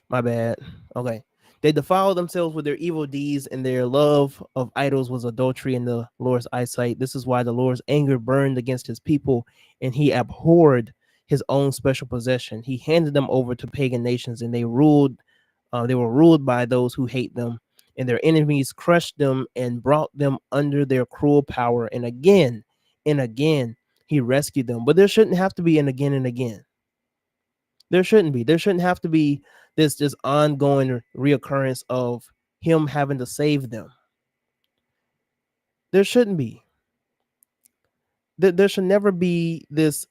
My bad. Okay. They defiled themselves with their evil deeds, and their love of idols was adultery in the Lord's eyesight. This is why the Lord's anger burned against his people, and he abhorred his own special possession. He handed them over to pagan nations, and they ruled. They were ruled by those who hate them, and their enemies crushed them and brought them under their cruel power. And again, he rescued them. But there shouldn't have to be an again and again. There shouldn't be. There shouldn't have to be this ongoing reoccurrence of him having to save them. There shouldn't be. There should never be this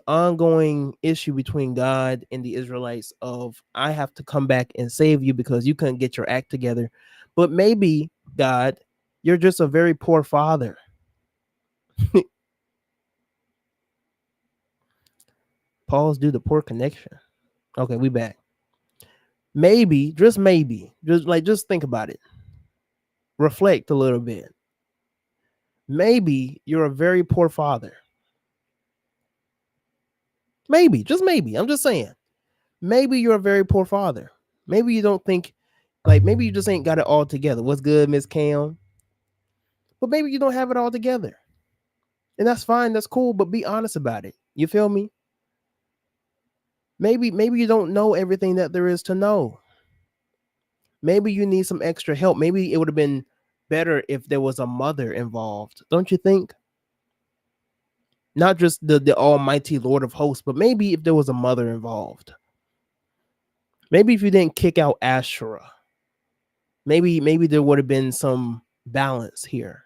ongoing issue between God and the Israelites of I have to come back and save you because you couldn't get your act together. But maybe God, you're just a very poor father. Pause due to poor connection. Okay, we back. Maybe, just think about it. Reflect a little bit. Maybe you're a very poor father. Maybe, just maybe. I'm just saying. Maybe you're a very poor father. Maybe you don't think, like, maybe you just ain't got it all together. What's good, Miss Cam? But maybe you don't have it all together. And that's fine. That's cool. But be honest about it. You feel me? Maybe you don't know everything that there is to know. Maybe you need some extra help. Maybe it would have been better if there was a mother involved. Don't you think? Not just the almighty Lord of hosts, but maybe if there was a mother involved. Maybe if you didn't kick out Asherah, maybe there would have been some balance here.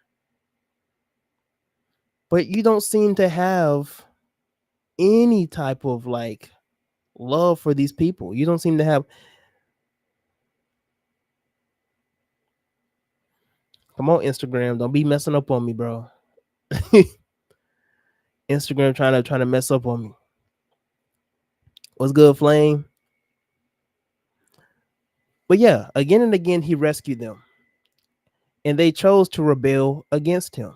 But you don't seem to have any type of like love for these people. You don't seem to have. Come on, Instagram, don't be messing up on me, bro. Instagram trying to mess up on me. What's good, Flame? But yeah, again and again he rescued them, and they chose to rebel against him.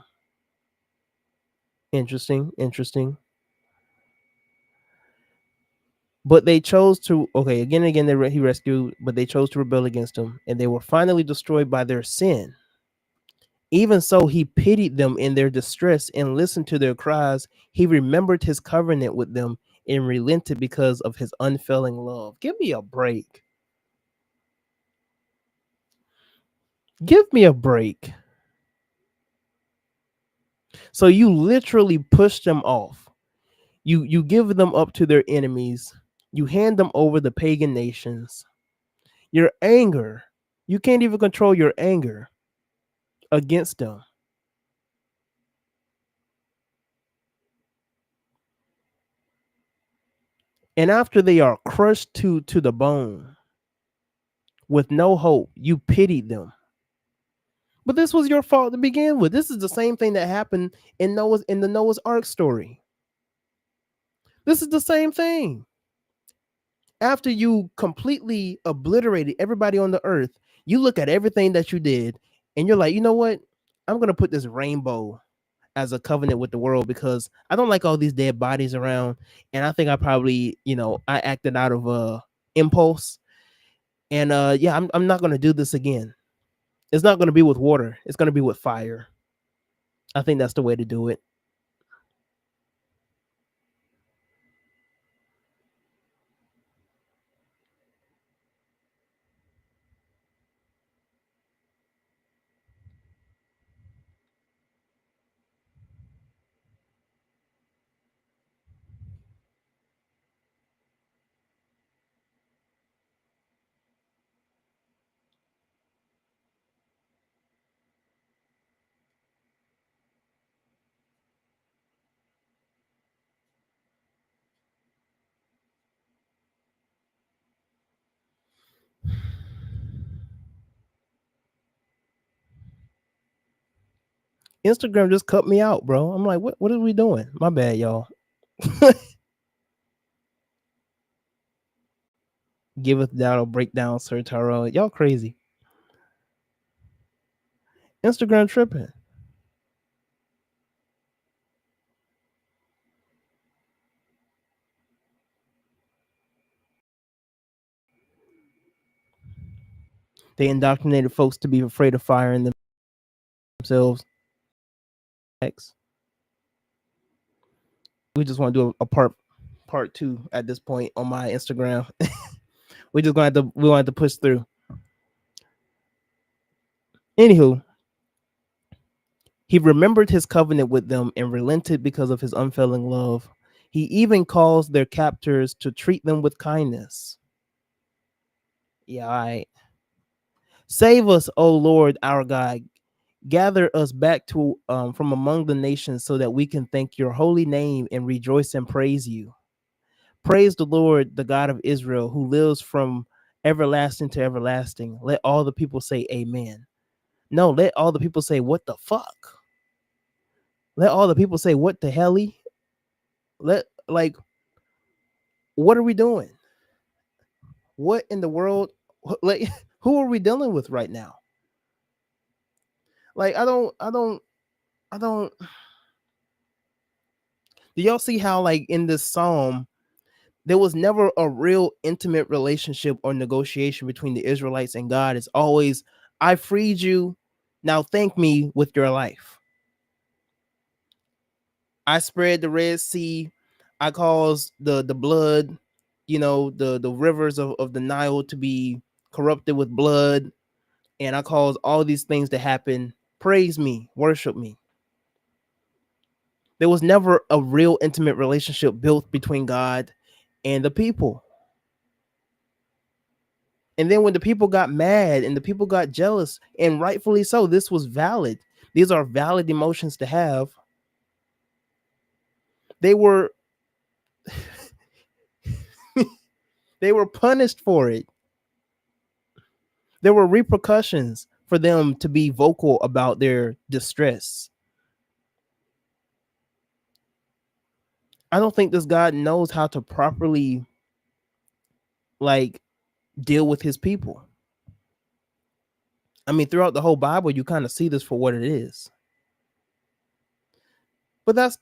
Interesting. But they chose to, okay, again and again he rescued, but they chose to rebel against him, and they were finally destroyed by their sin. Even so, he pitied them in their distress and listened to their cries. He remembered his covenant with them and relented because of his unfailing love. Give me a break. Give me a break. So you literally push them off. You give them up to their enemies. You hand them over the pagan nations. Your anger, you can't even control your anger against them. And after they are crushed to the bone with no hope, you pitied them. But this was your fault to begin with. This is the same thing that happened in the Noah's Ark story. This is the same thing. After you completely obliterated everybody on the earth, you look at everything that you did and you're like, you know what? I'm going to put this rainbow as a covenant with the world because I don't like all these dead bodies around. And I think I probably, I acted out of impulse. And yeah, I'm not going to do this again. It's not going to be with water. It's going to be with fire. I think that's the way to do it. Instagram just cut me out, bro. I'm like, what are we doing? My bad, y'all. Giveth down or breakdown, Sir Tyrell. Y'all crazy. Instagram tripping. They indoctrinated folks to be afraid of fire in themselves. We just want to do a part two at this point on my Instagram. We want to push through. Anywho, he remembered his covenant with them and relented because of his unfailing love. He even caused their captors to treat them with kindness. Yeah, all right. Save us, O Lord our God. Gather us back to from among the nations so that we can thank your holy name and rejoice and praise you. Praise the Lord, the God of Israel, who lives from everlasting to everlasting. Let all the people say amen. No, let all the people say, what the fuck? Let all the people say, what the helly? Like, what are we doing? What in the world? Like, who are we dealing with right now? Like, I don't. Do y'all see how, like, in this psalm, there was never a real intimate relationship or negotiation between the Israelites and God? It's always, I freed you. Now thank me with your life. I spread the Red Sea. I caused the blood, the rivers of the Nile to be corrupted with blood. And I caused all these things to happen. Praise me, worship me. There was never a real intimate relationship built between God and the people. And then when the people got mad and the people got jealous, and rightfully so, this was valid. These are valid emotions to have. They were they were punished for it. There were repercussions for them to be vocal about their distress. I don't think this God knows how to properly, like, deal with his people. I mean, throughout the whole Bible, you kind of see this for what it is. But that's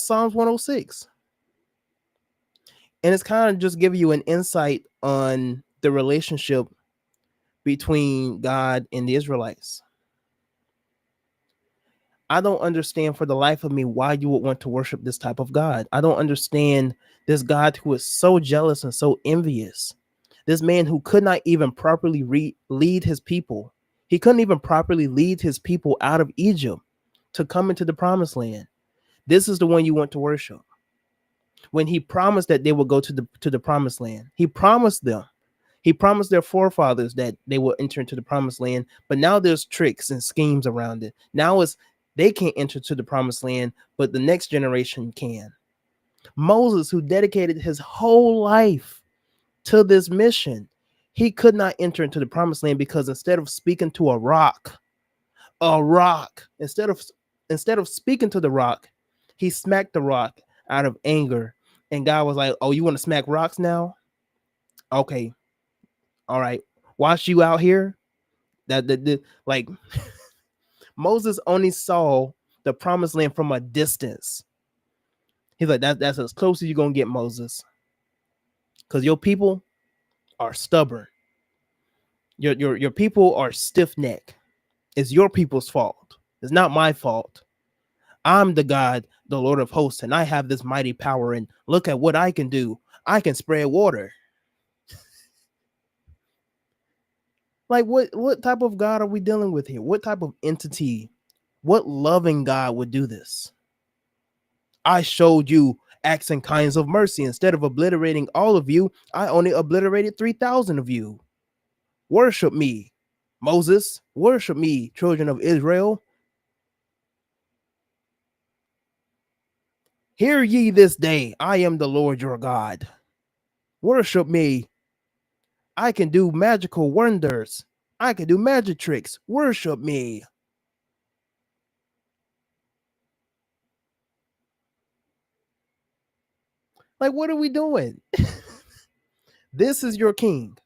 Psalms 106. And it's kind of just giving you an insight on the relationship between God and the Israelites. I don't understand for the life of me why you would want to worship this type of God. I don't understand this God who is so jealous and so envious. This man who could not even properly lead his people. He couldn't even properly lead his people out of Egypt to come into the promised land. This is the one you want to worship. When he promised that they would go to the promised land, he promised them. He promised their forefathers that they will enter into the promised land, but now there's tricks and schemes around it. Now they can't enter to the promised land, but the next generation can. Moses, who dedicated his whole life to this mission, he could not enter into the promised land because instead of speaking to a rock, instead of speaking to the rock, he smacked the rock out of anger. And God was like, "Oh, you want to smack rocks now? Okay, all right. Watch you out here." Like Moses only saw the promised land from a distance. He's like, that's as close as you're gonna get, Moses, because your people are stubborn. Your people are stiff necked. It's your people's fault. It's not my fault. I'm the God, the Lord of hosts, and I have this mighty power. And look at what I can do. I can spread water. Like, what type of God are we dealing with here? What type of entity? What loving God would do this? I showed you acts and kinds of mercy. Instead of obliterating all of you, I only obliterated 3,000 of you. Worship me, Moses. Worship me, children of Israel. Hear ye this day, I am the Lord your God. Worship me. I can do magical wonders. I can do magic tricks. Worship me. Like, what are we doing? This is your king.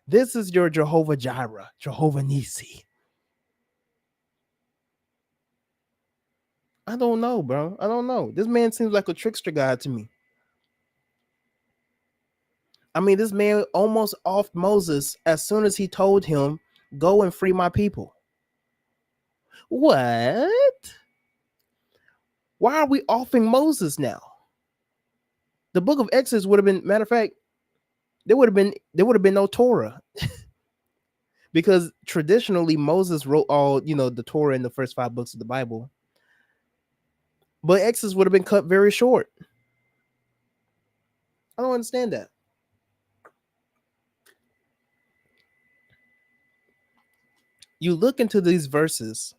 This is your Jehovah Jireh, Jehovah Nisi. I don't know, bro. I don't know. This man seems like a trickster guy to me. I mean, this man almost offed Moses as soon as he told him, "Go and free my people." What? Why are we offing Moses now? The book of Exodus would have been, matter of fact, there would have been no Torah. Because traditionally Moses wrote all, the Torah in the first 5 books of the Bible. But Exodus would have been cut very short. I don't understand that. You look into these verses,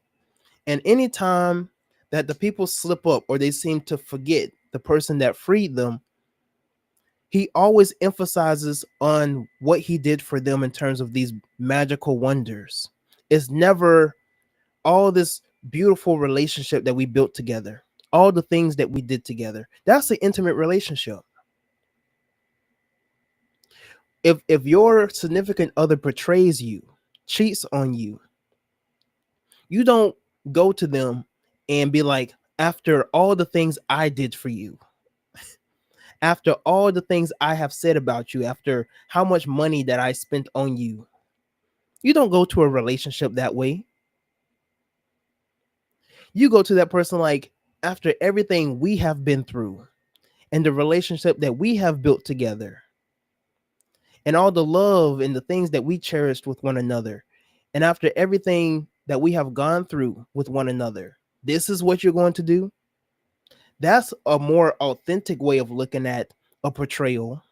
and anytime that the people slip up or they seem to forget the person that freed them, he always emphasizes on what he did for them in terms of these magical wonders. It's never all this beautiful relationship that we built together, all the things that we did together. That's an intimate relationship. If your significant other betrays you, cheats on you, you don't go to them and be like, after all the things I did for you, after all the things I have said about you, after how much money that I spent on you, you don't go to a relationship that way. You go to that person like, after everything we have been through and the relationship that we have built together and all the love and the things that we cherished with one another, and after everything that we have gone through with one another, this is what you're going to do. That's a more authentic way of looking at a betrayal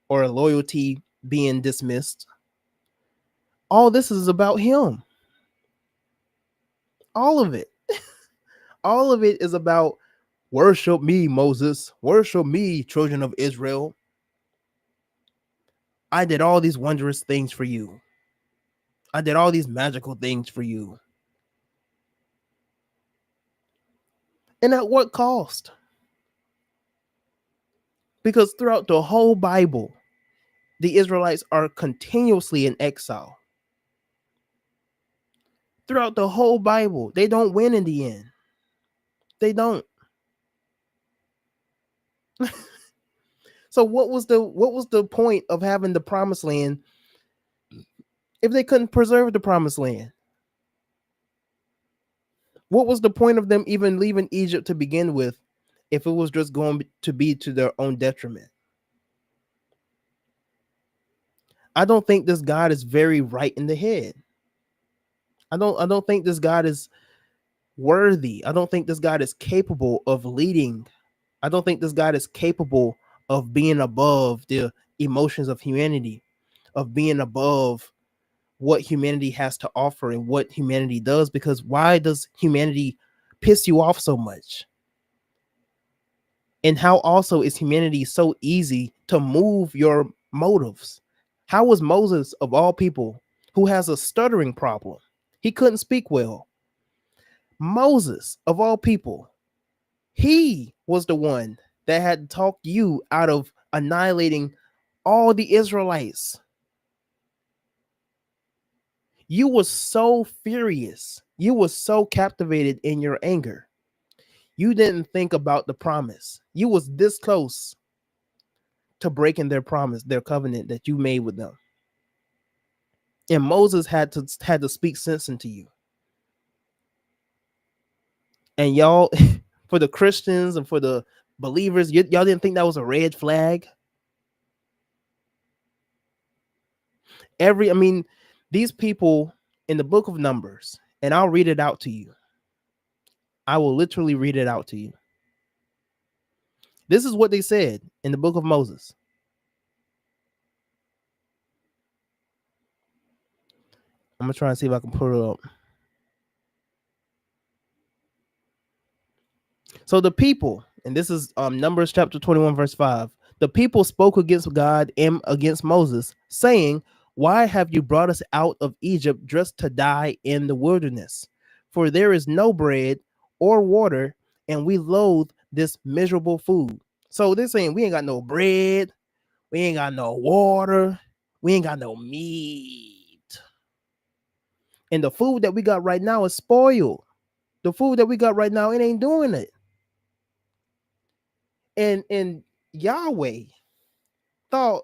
or a loyalty being dismissed. All this is about him. All of it. All of it is about worship me, Moses. Worship me, children of Israel. I did all these wondrous things for you. I did all these magical things for you. And at what cost? Because throughout the whole Bible, the Israelites are continuously in exile. Throughout the whole Bible, they don't win in the end. They don't. So what was the point of having the promised land if they couldn't preserve the promised land? What was the point of them even leaving Egypt to begin with if it was just going to be to their own detriment? I don't think this God is very right in the head. I don't think this God is worthy. I don't think this God is capable of leading. I don't think this God is capable of being above the emotions of humanity, of being above what humanity has to offer and what humanity does. Because why does humanity piss you off so much? And how also is humanity so easy to move your motives? How was Moses, of all people, who has a stuttering problem, he couldn't speak well? Moses, of all people, he was the one that had talked you out of annihilating all the Israelites. You were so furious. You were so captivated in your anger. You didn't think about the promise. You was this close to breaking their promise, their covenant that you made with them. And Moses had to speak sense into you. And y'all, for the Christians and for the believers, y'all didn't think that was a red flag. These people in the book of Numbers, and I'll read it out to you. I will literally read it out to you. This is what they said in the book of Moses. I'm going to try and see if I can pull it up. So the people, and this is Numbers chapter 21, verse 5. The people spoke against God and against Moses, saying, "Why have you brought us out of Egypt just to die in the wilderness? For there is no bread or water, and we loathe this miserable food." So they're saying we ain't got no bread, we ain't got no water, we ain't got no meat. And the food that we got right now is spoiled. The food that we got right now, it ain't doing it. And Yahweh thought,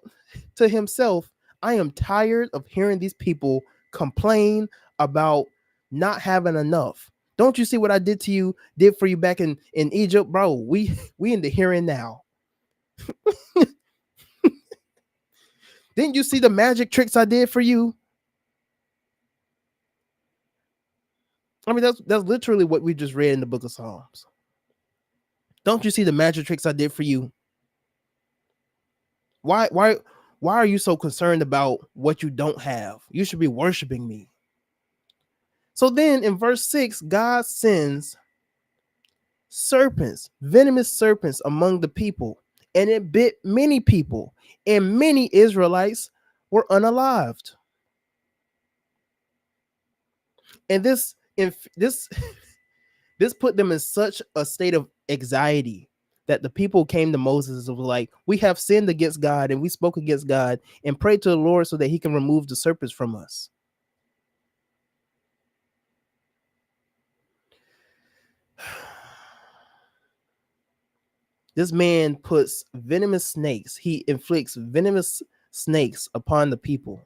to himself, I am tired of hearing these people complain about not having enough. Don't you see what I did for you back in Egypt? Bro, we in the here and now. Didn't you see the magic tricks I did for you? I mean, that's literally what we just read in the book of Psalms. Don't you see the magic tricks I did for you? Why are you so concerned about what you don't have? You should be worshiping me. So then in verse 6, God sends serpents, venomous serpents among the people, and it bit many people, and many Israelites were unalived. And this this put them in such a state of anxiety that the people came to Moses and was like, we have sinned against God and we spoke against God, and prayed to the Lord so that he can remove the serpents from us. This man puts venomous snakes. He inflicts venomous snakes upon the people.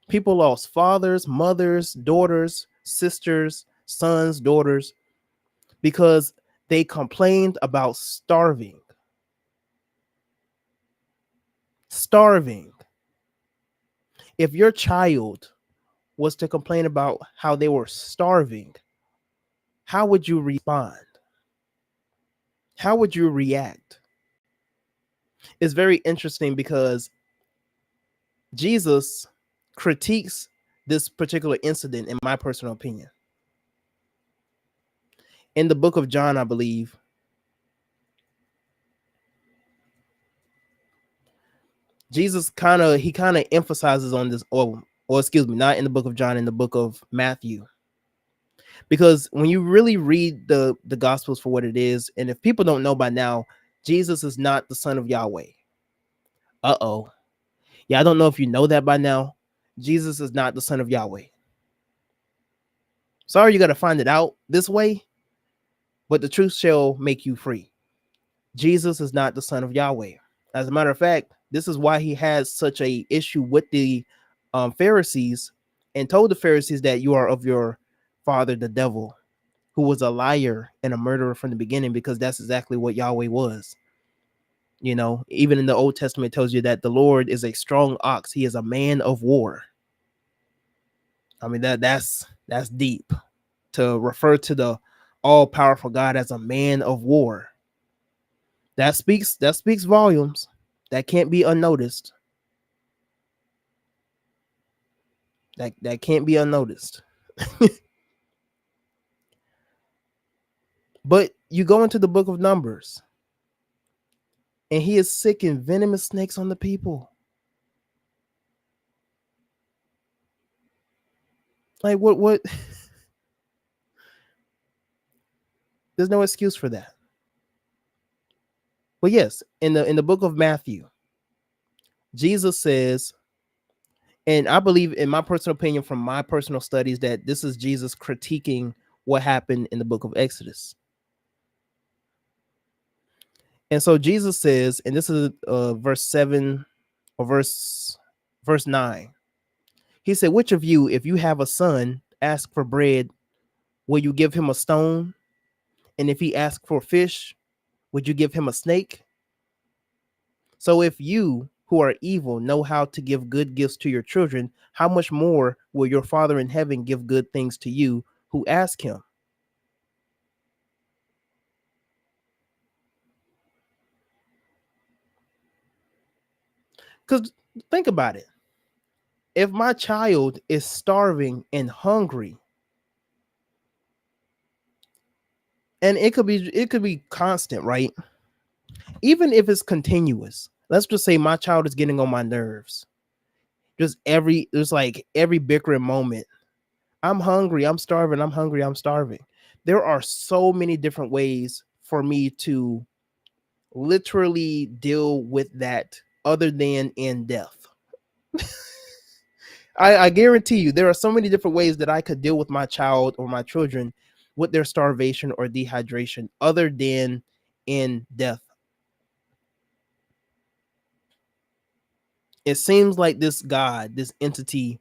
People lost fathers, mothers, daughters, sisters, sons, daughters, because they complained about starving. Starving. If your child was to complain about how they were starving, how would you respond? How would you react? It's very interesting because Jesus critiques this particular incident, in my personal opinion. In the book of John, I believe, Jesus kind of emphasizes on this, or excuse me, not in the book of John, in the book of Matthew. Because when you really read the Gospels for what it is, and if people don't know by now, Jesus is not the son of Yahweh. Uh-oh. Yeah, I don't know if you know that by now. Jesus is not the son of Yahweh. Sorry you got to find it out this way, but the truth shall make you free. Jesus is not the son of Yahweh. As a matter of fact, this is why he has such a issue with the Pharisees, and told the Pharisees that you are of your father, the devil, who was a liar and a murderer from the beginning, because that's exactly what Yahweh was. You know, even in the Old Testament, it tells you that the Lord is a strong ox. He is a man of war. I mean, that's deep, to refer to the all-powerful God as a man of war. That speaks volumes. That can't be unnoticed. That can't be unnoticed. But you go into the book of Numbers, and he is sicking venomous snakes on the people. Like what? There's no excuse for that. But yes, in the book of Matthew, Jesus says, and I believe, in my personal opinion, from my personal studies, that this is Jesus critiquing what happened in the book of Exodus. And so Jesus says, and this is verse 7 or verse 9. He said, which of you, if you have a son, ask for bread, will you give him a stone? And if he asks for fish, would you give him a snake? So if you, who are evil, know how to give good gifts to your children, how much more will your Father in heaven give good things to you who ask him? Because think about it. If my child is starving and hungry, and it could be constant, right? Even if it's continuous, let's just say my child is getting on my nerves. There's like every bickering moment. I'm hungry, I'm starving, I'm hungry, I'm starving. There are so many different ways for me to literally deal with that other than in death. I guarantee you there are so many different ways that I could deal with my child or my children with their starvation or dehydration other than in death. It seems like this God, this entity,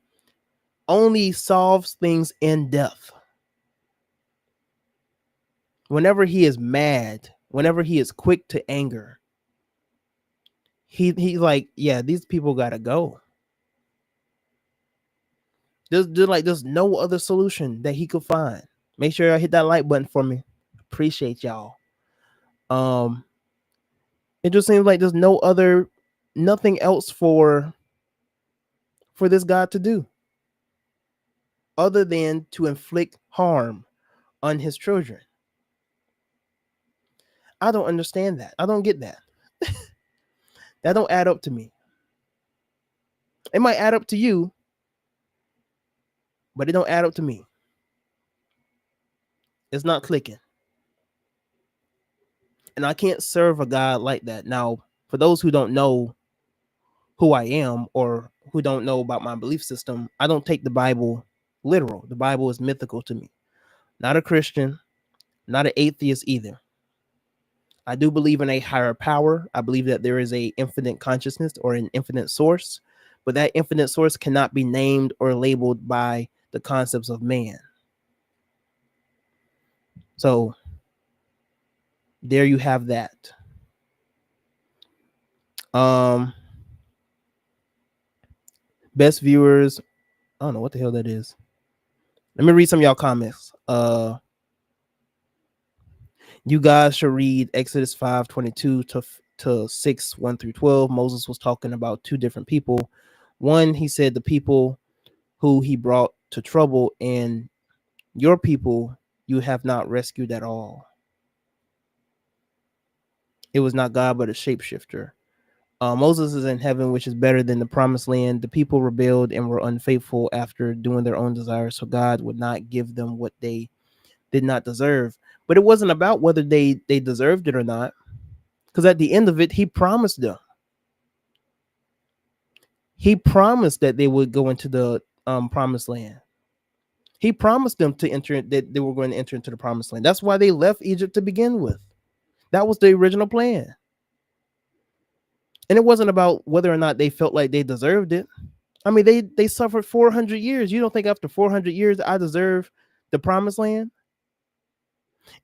only solves things in death. Whenever he is mad, whenever he is quick to anger, he's like, yeah, these people gotta go. There's no other solution that he could find. Make sure y'all hit that like button for me. Appreciate y'all. It just seems like there's nothing else for this God to do other than to inflict harm on his children. I don't understand that. I don't get that. That don't add up to me. It might add up to you, but it don't add up to me. It's not clicking. And I can't serve a God like that. Now, for those who don't know who I am or who don't know about my belief system, I don't take the Bible literal. The Bible is mythical to me. Not a Christian, not an atheist either. I do believe in a higher power. I believe that there is a infinite consciousness or an infinite source, but that infinite source cannot be named or labeled by the concepts of man. So there you have that. Best viewers. I don't know what the hell that is. Let me read some of y'all comments. You guys should read Exodus 5:22 to 6, 1 through 12. Moses was talking about two different people. One, he said the people who he brought to trouble, and your people you have not rescued at all. It was not God, but a shapeshifter. Moses is in heaven, which is better than the promised land. The people rebelled and were unfaithful after doing their own desires, so God would not give them what they did not deserve. But it wasn't about whether they deserved it or not, because at the end of it, he promised them. He promised that they would go into the promised land. He promised them to enter, that they were going to enter into the promised land. That's why they left Egypt to begin with. That was the original plan. And it wasn't about whether or not they felt like they deserved it. I mean, they suffered 400 years. You don't think after 400 years I deserve the promised land?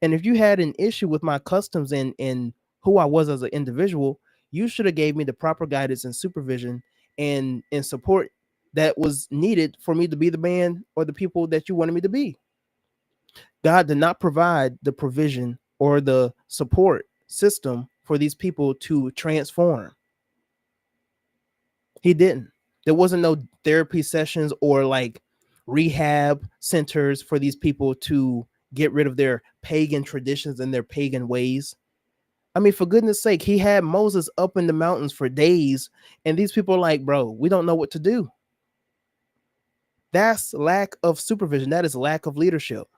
And if you had an issue with my customs and who I was as an individual, you should have gave me the proper guidance and supervision and support that was needed for me to be the man or the people that you wanted me to be. God did not provide the provision or the support system for these people to transform. He didn't. There wasn't no therapy sessions or like rehab centers for these people to get rid of their pagan traditions and their pagan ways. I mean, for goodness sake, he had Moses up in the mountains for days, and these people are like, bro, we don't know what to do. That's lack of supervision. That is lack of leadership.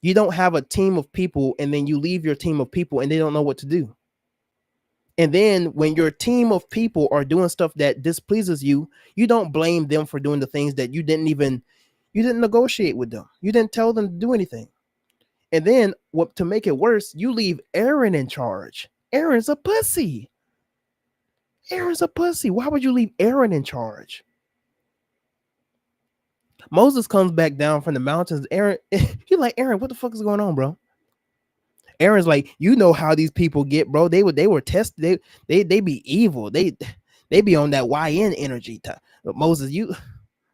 You don't have a team of people, and then you leave your team of people, and they don't know what to do. And then when your team of people are doing stuff that displeases you, you don't blame them for doing the things that you didn't negotiate with them. You didn't tell them to do anything. And then what, to make it worse, you leave Aaron in charge. Aaron's a pussy. Aaron's a pussy. Why would you leave Aaron in charge? Moses comes back down from the mountains. Aaron, he's like, Aaron, what the fuck is going on, bro? Aaron's like, you know how these people get, bro. They were tested. They be evil. They be on that YN energy. But Moses, you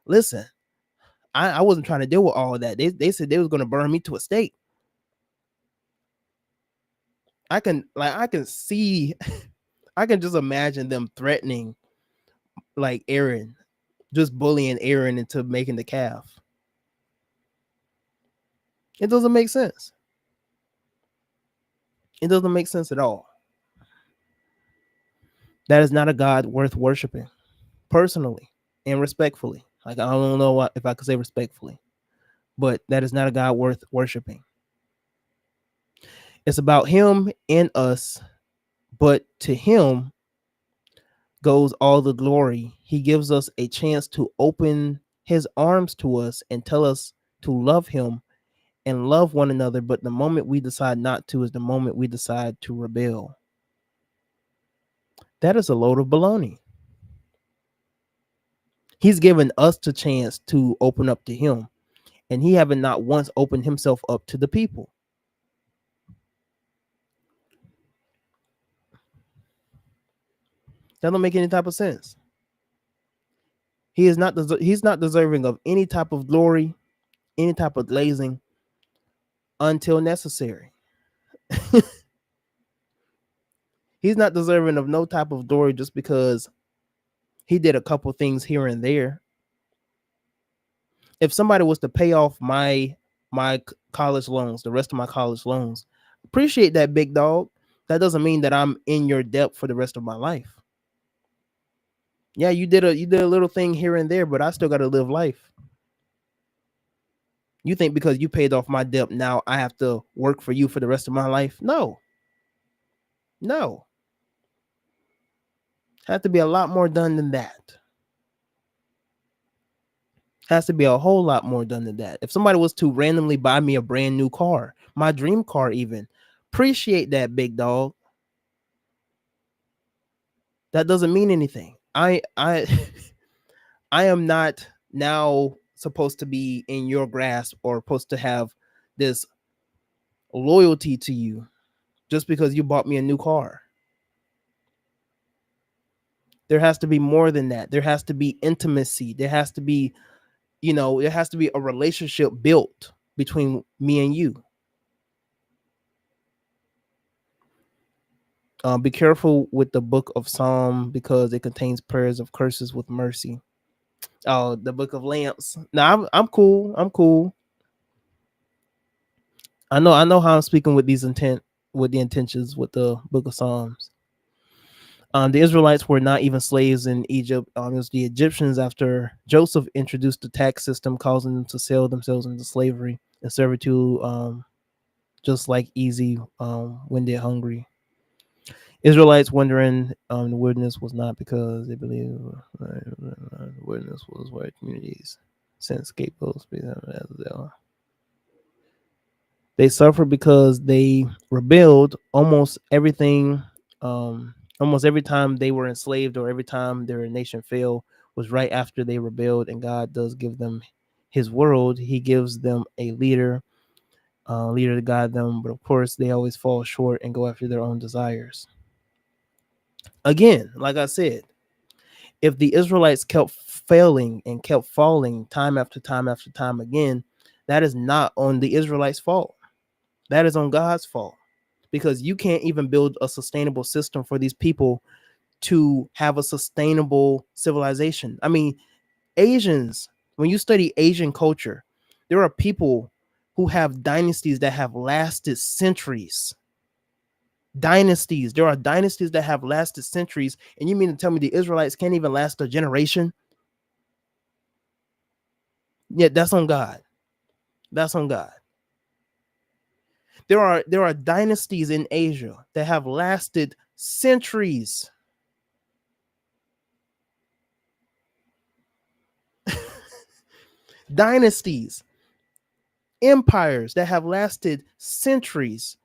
listen. I wasn't trying to deal with all of that. They said they was going to burn me to a stake. I can see, I can just imagine them threatening like Aaron, just bullying Aaron into making the calf. It doesn't make sense. It doesn't make sense at all. That is not a God worth worshiping, personally and respectfully. Like, I don't know if I could say respectfully, but that is not a God worth worshiping. It's about him and us, but to him goes all the glory. He gives us a chance to open his arms to us and tell us to love him and love one another. But the moment we decide not to is the moment we decide to rebel. That is a load of baloney. He's given us the chance to open up to him, and he haven't not once opened himself up to the people. That don't make any type of sense. He's not deserving of any type of glory, any type of glazing until necessary. He's not deserving of no type of glory just because he did a couple things here and there. If somebody was to pay off my college loans, the rest of my college loans, appreciate that, big dog. That doesn't mean that I'm in your debt for the rest of my life. Yeah, you did a little thing here and there, but I still got to live life. You think because you paid off my debt, now I have to work for you for the rest of my life? No. Has to be a lot more done than that. Has to be a whole lot more done than that. If somebody was to randomly buy me a brand new car, my dream car even, appreciate that, big dog. That doesn't mean anything. I am not now supposed to be in your grasp or supposed to have this loyalty to you just because you bought me a new car. There has to be more than that. There has to be intimacy. There has to be, there has to be a relationship built between me and you. Be careful with the book of Psalm because it contains prayers of curses with mercy. Oh, the book of lamps. No, I'm cool. I know how I'm speaking with the intentions with the book of Psalms. The Israelites were not even slaves in Egypt. It was the Egyptians after Joseph introduced the tax system, causing them to sell themselves into slavery and servitude, just like easy when they're hungry. Israelites wandering the wilderness was not because they believed the wilderness was where communities sent scapegoats. They suffered because they rebelled. Almost every time they were enslaved or every time their nation fell was right after they rebelled, and God does give them his world. He gives them a leader to guide them, but of course they always fall short and go after their own desires. Again, like I said, if the Israelites kept failing and kept falling time after time after time again, that is not on the Israelites' fault. That is on God's fault, because you can't even build a sustainable system for these people to have a sustainable civilization. I mean, Asians, when you study Asian culture, there are people who have dynasties that have lasted centuries. There are dynasties that have lasted centuries, and you mean to tell me the Israelites can't even last a generation? Yeah, that's on God. There are dynasties in Asia that have lasted centuries. Dynasties, empires that have lasted centuries.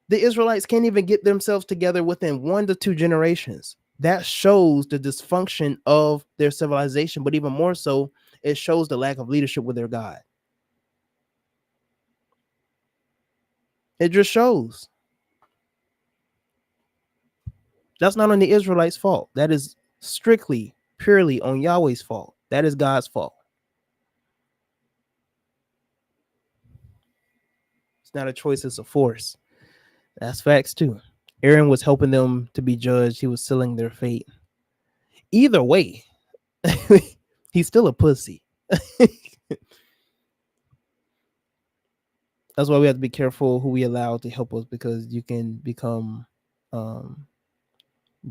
The Israelites can't even get themselves together within 1 to 2 generations. That shows the dysfunction of their civilization, but even more so, it shows the lack of leadership with their God. It just shows. That's not on the Israelites' fault. That is strictly, purely on Yahweh's fault. That is God's fault. It's not a choice, it's a force. That's facts too. Aaron was helping them to be judged. He was sealing their fate. Either way, he's still a pussy. That's why we have to be careful who we allow to help us, because you can become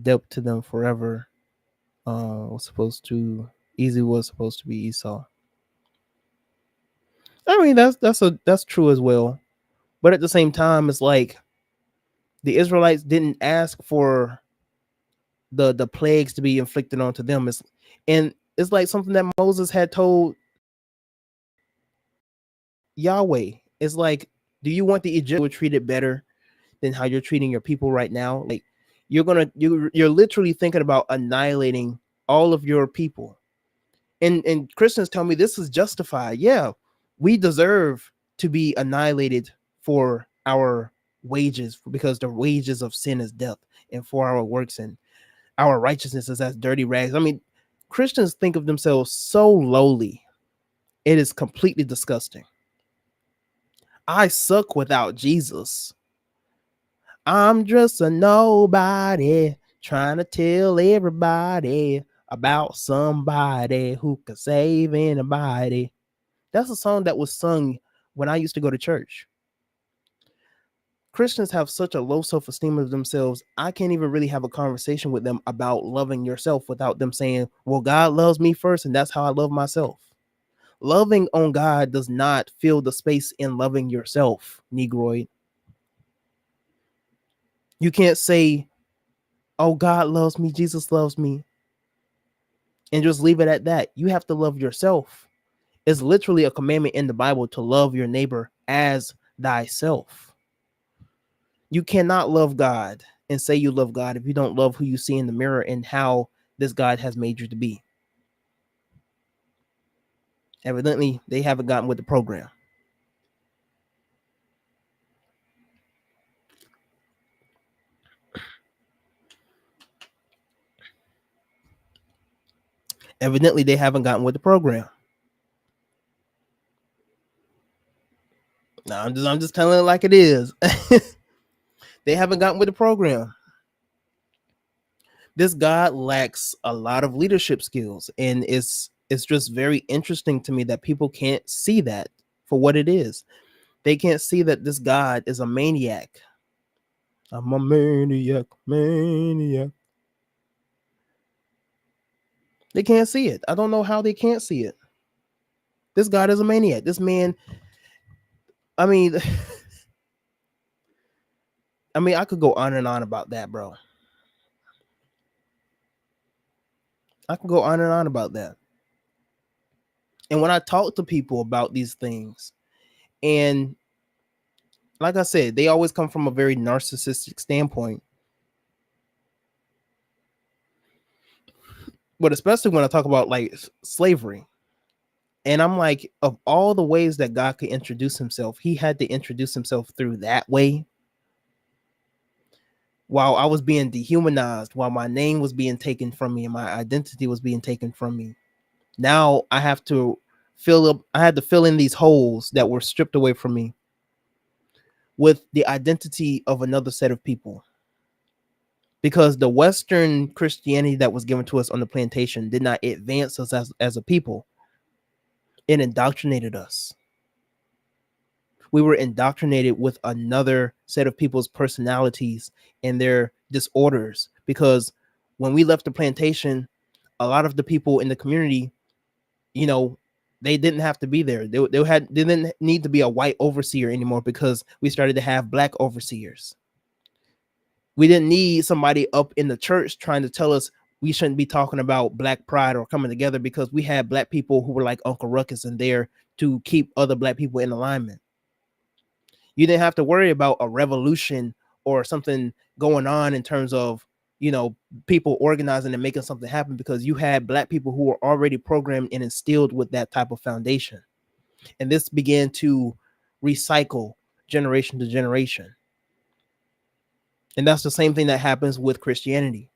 debt to them forever. Was supposed to be Esau. I mean, that's true as well. But at the same time, it's like the Israelites didn't ask for the plagues to be inflicted onto them. It's like something that Moses had told Yahweh. It's like, do you want the Egyptians treated better than how you're treating your people right now? Like, you're literally thinking about annihilating all of your people. And Christians tell me this is justified. Yeah, we deserve to be annihilated for our wages, because the wages of sin is death, and for our works and our righteousness is as dirty rags. I mean, Christians think of themselves so lowly. It is completely disgusting. I suck without Jesus. I'm just a nobody trying to tell everybody about somebody who can save anybody. That's a song that was sung when I used to go to church. Christians have such a low self-esteem of themselves. I can't even really have a conversation with them about loving yourself without them saying, well, God loves me first, and that's how I love myself. Loving on God does not fill the space in loving yourself, Negroid. You can't say, oh, God loves me, Jesus loves me, and just leave it at that. You have to love yourself. It's literally a commandment in the Bible to love your neighbor as thyself. You cannot love God and say you love God if you don't love who you see in the mirror and how this God has made you to be. Evidently, they haven't gotten with the program. Evidently, they haven't gotten with the program. No, I'm just telling it like it is. They haven't gotten with the program. This God lacks a lot of leadership skills, and it's just very interesting to me that people can't see that for what it is. They can't see that this God is a maniac. I'm a maniac, maniac. They can't see it. I don't know how they can't see it. This God is a maniac. This man, I mean, I could go on and on about that, bro. I can go on and on about that. And when I talk to people about these things, and like I said, they always come from a very narcissistic standpoint. But especially when I talk about like slavery. And I'm like, of all the ways that God could introduce himself, he had to introduce himself through that way. While I was being dehumanized, while my name was being taken from me and my identity was being taken from me. Now I have to I had to fill in these holes that were stripped away from me with the identity of another set of people. Because the Western Christianity that was given to us on the plantation did not advance us as a people. It indoctrinated us. We were indoctrinated with another set of people's personalities and their disorders. Because when we left the plantation, a lot of the people in the community, you know, they didn't have to be there. They didn't need to be a white overseer anymore, because we started to have black overseers. We didn't need somebody up in the church trying to tell us we shouldn't be talking about black pride or coming together, because we had black people who were like Uncle Ruckus and there to keep other black people in alignment. You didn't have to worry about a revolution or something going on in terms of, people organizing and making something happen, because you had black people who were already programmed and instilled with that type of foundation. And this began to recycle generation to generation. And that's the same thing that happens with Christianity.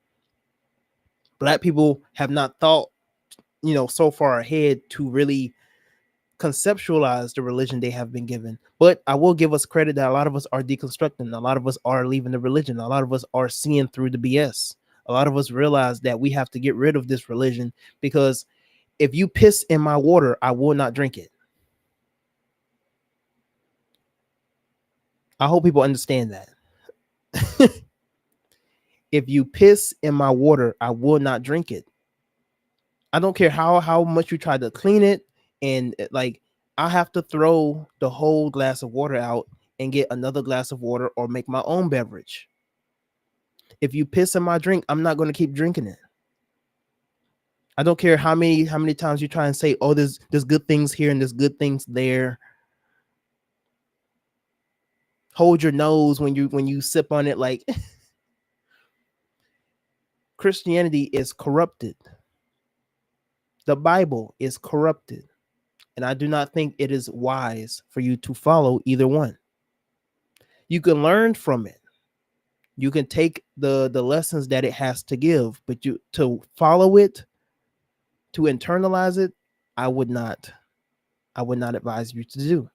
Black people have not thought, so far ahead to really conceptualize the religion they have been given. But I will give us credit that a lot of us are deconstructing. A lot of us are leaving the religion. A lot of us are seeing through the BS. A lot of us realize that we have to get rid of this religion, because if you piss in my water, I will not drink it. I hope people understand that. If you piss in my water, I will not drink it. I don't care how much you try to clean it, and like, I have to throw the whole glass of water out and get another glass of water or make my own beverage. If you piss in my drink, I'm not going to keep drinking it. I don't care how many times you try and say, oh, there's good things here and there's good things there. Hold your nose when you sip on it. Like, Christianity is corrupted. The Bible is corrupted, and I do not think it is wise for you to follow either one. You can learn from it. You can take the lessons that it has to give, but you to follow it, to internalize it, I would not advise you to do.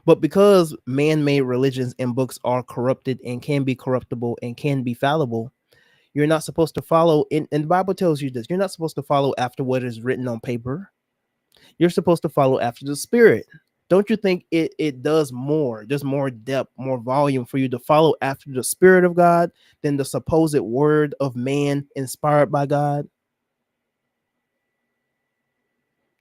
But because man-made religions and books are corrupted and can be corruptible and can be fallible, you're not supposed to follow, and the Bible tells you this, you're not supposed to follow after what is written on paper. You're supposed to follow after the Spirit. Don't you think it does more, just more depth, more volume for you to follow after the Spirit of God than the supposed word of man inspired by God?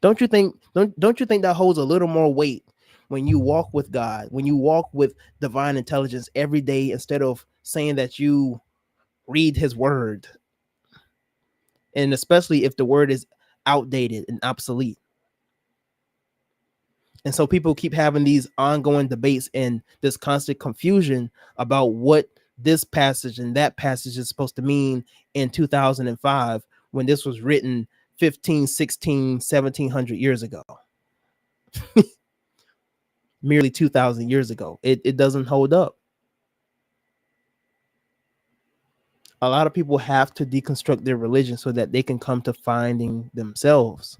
Don't you think that holds a little more weight when you walk with God, when you walk with divine intelligence every day, instead of saying that you read his word, and especially if the word is outdated and obsolete? And so people keep having these ongoing debates and this constant confusion about what this passage and that passage is supposed to mean in 2005, when this was written 15, 16, 1700 years ago. Merely 2,000 years ago. It doesn't hold up. A lot of people have to deconstruct their religion so that they can come to finding themselves.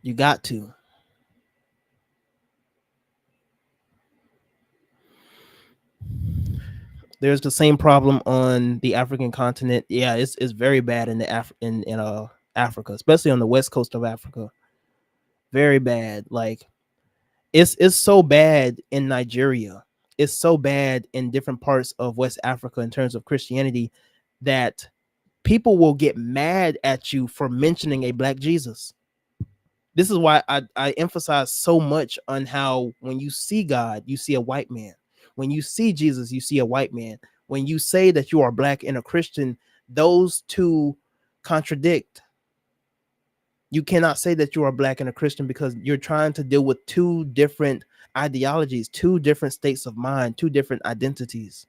You got to. There's the same problem on the African continent. Yeah, it's very bad in the Africa, especially on the west coast of Africa. Very bad. Like it's so bad in Nigeria. It's so bad in different parts of West Africa in terms of Christianity that people will get mad at you for mentioning a black Jesus. This is why I emphasize so much on how when you see God, you see a white man. When you see Jesus, you see a white man. When you say that you are black and a Christian, those two contradict. You cannot say that you are black and a Christian because you're trying to deal with two different ideologies, two different states of mind, two different identities.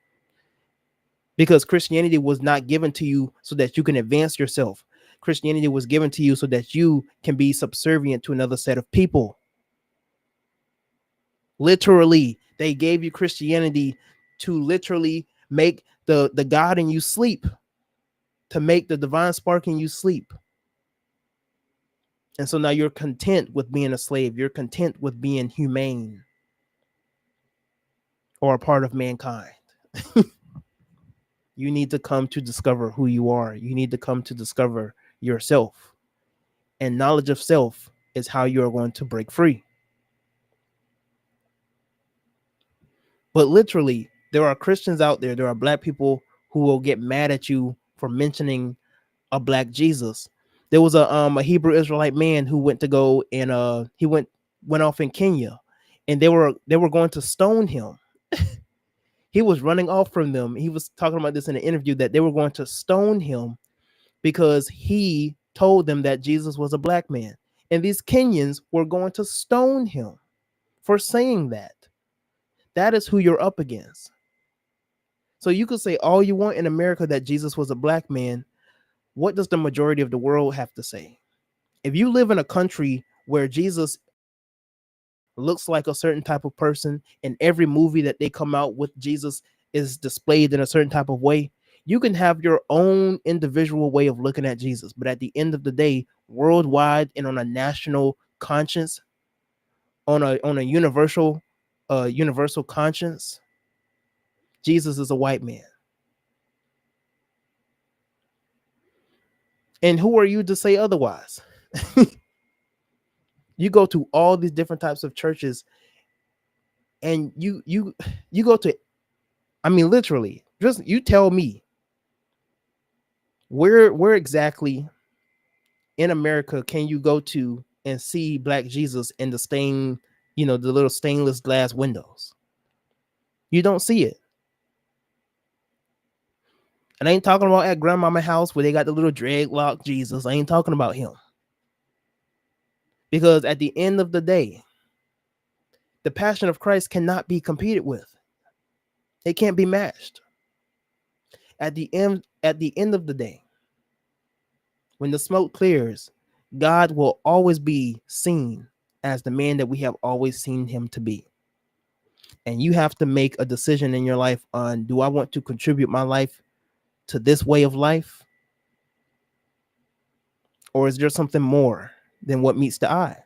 Because Christianity was not given to you so that you can advance yourself. Christianity was given to you so that you can be subservient to another set of people. Literally, they gave you Christianity to literally make the God in you sleep, to make the divine spark in you sleep. And so now you're content with being a slave. You're content with being humane or a part of mankind. You need to come to discover who you are. You need to come to discover yourself. And knowledge of self is how you are going to break free. But literally, there are Christians out there, there are black people who will get mad at you for mentioning a black Jesus. There was a Hebrew Israelite man who went to go and he went off in Kenya, and they were going to stone him. He was running off from them. He was talking about this in an interview, that they were going to stone him because he told them that Jesus was a black man. And these Kenyans were going to stone him for saying that. That is who you're up against. So you could say all you want in America that Jesus was a black man. What does the majority of the world have to say? If you live in a country where Jesus looks like a certain type of person, and every movie that they come out with Jesus is displayed in a certain type of way, you can have your own individual way of looking at Jesus. But at the end of the day, worldwide and on a national conscience, on a universal conscience, Jesus is a white man. And who are you to say otherwise? You go to all these different types of churches, and you go to, I mean, literally, just you tell me where exactly in America can you go to and see black Jesus in the the little stainless glass windows? You don't see it. And I ain't talking about at grandmama's house where they got the little dreadlock Jesus. I ain't talking about him. Because at the end of the day, the passion of Christ cannot be competed with. It can't be matched. At the end of the day, when the smoke clears, God will always be seen as the man that we have always seen him to be. And you have to make a decision in your life on, do I want to contribute my life to this way of life? Or is there something more than what meets the eye?